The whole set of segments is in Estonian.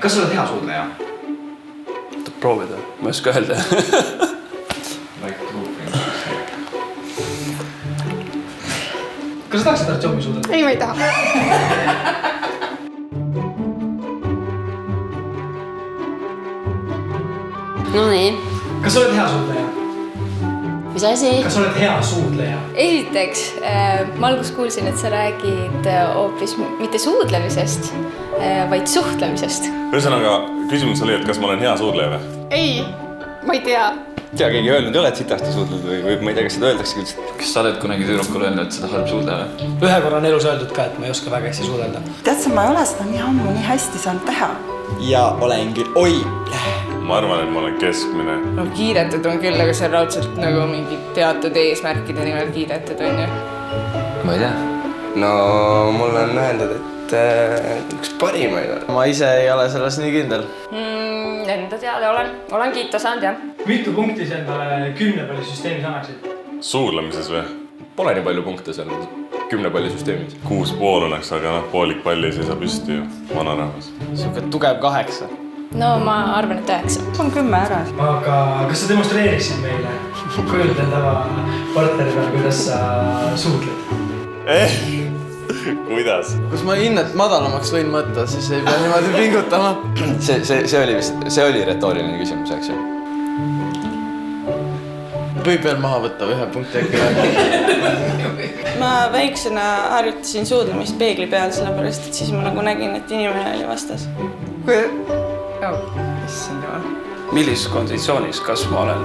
Kas sa oled hea suudleja? Proovida, ma ei oska öelda. Kas sa tahaksid Artjomi suudleda? Ei, ma ei taha. No nii. Kas sa oled hea suudleja? Mis asi? Kas sa oled hea suudleja? Esiteks, ma alguses kuulsin, et sa räägid hoopis mitte suudlemisest, vaid suhtlemisest. Ühesõnaga, küsimus oli, et kas ma olen hea suudleja või? Ei, ma ei tea. Tea, keegi öelnud ei ole, et sitasti suudled või ma ei tea, kas seda öeldakse üldse. Kas sa oled kunagi tüdrukule öelnud, et seda halb suudleja? Ühe korra on elus öeldud ka, et ma ei oska väga hästi suudelda. Tead sa, ma ei ole seda nii ammu nii hästi saanud teha. Ja olen küll, oi! Ma arvan, et ma olen keskmine. No kiiretud on küll, aga see on raudselt nagu mingi teatud eesmärkide nimel kiiretud, on ju? Ma ei tea. No mul on öeldud, et üks parimaid on. Ma ise ei ole selles nii kindel. Enda teada olen kiita saanud, jah. Mitu punkti sa endale 10 palli süsteemis annaksid? Suudlemises või? Pole nii palju punkte seal 10 palli süsteemis. 6,5 oleks, aga poolik palli ei seisa püsti ju, vanarahvas. Siuke tugev 8. No ma arvan, et 9. On 10 ära. Aga kas sa demonstreeriksid meile kujuldava partneri peal, kuidas sa suudled? Kuidas? Kus ma hinnet madalamaks võin mõtta, siis ei pea niimoodi pingutama. See oli retooriline küsimus, eks ju? Võib veel maha võtta ühe punkti äkki. Ma väiksena harjutasin suudlemist peegli peal, sellepärast et siis ma nagu nägin, et inimene oli vastas. Millises konditsioonis? Kas ma olen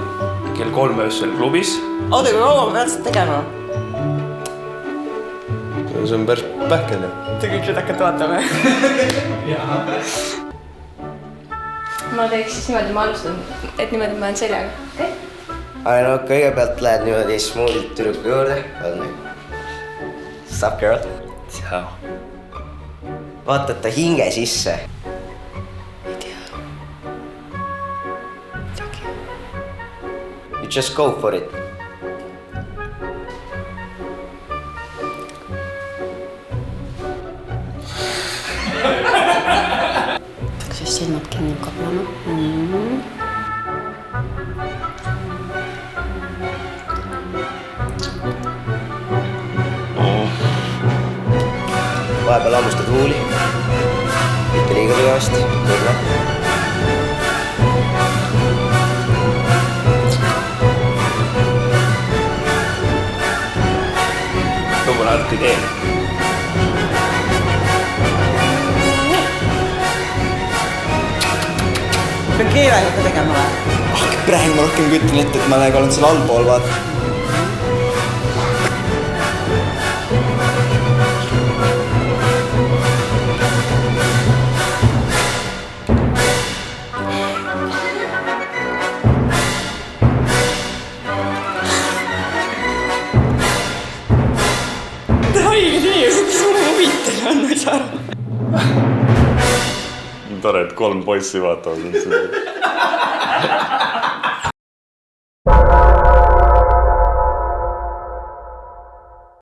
kell 3 öösel klubis? Oota, kui kaua ma pead seda tegema? See on päris pähkel ju. Te kõik nüüd hakkate vaatama. Ma teeks siis niimoodi, ma alustan, et niimoodi ma olen seljaga. Okay? Aga no kõigepealt lähed niimoodi smoothilt tüdruku juurde. Sup girl? Ciao. Vaatad ta hinge sisse. Ei tea. Midagi. You just go for it. Kas silmad kinni kaplama? Vahepeal hammustad huuli. Mitte liiga tugevasti. Kurva. Mul on ainult idee. Pean keelaga ka tegema või? Praegu ma rohkem kütin ette, et ma olen seal allpool, vaata. Haiged inimesed, kes mulle huvitav on, ma ei saa aru. Tore, et 3 poissi vaatavad.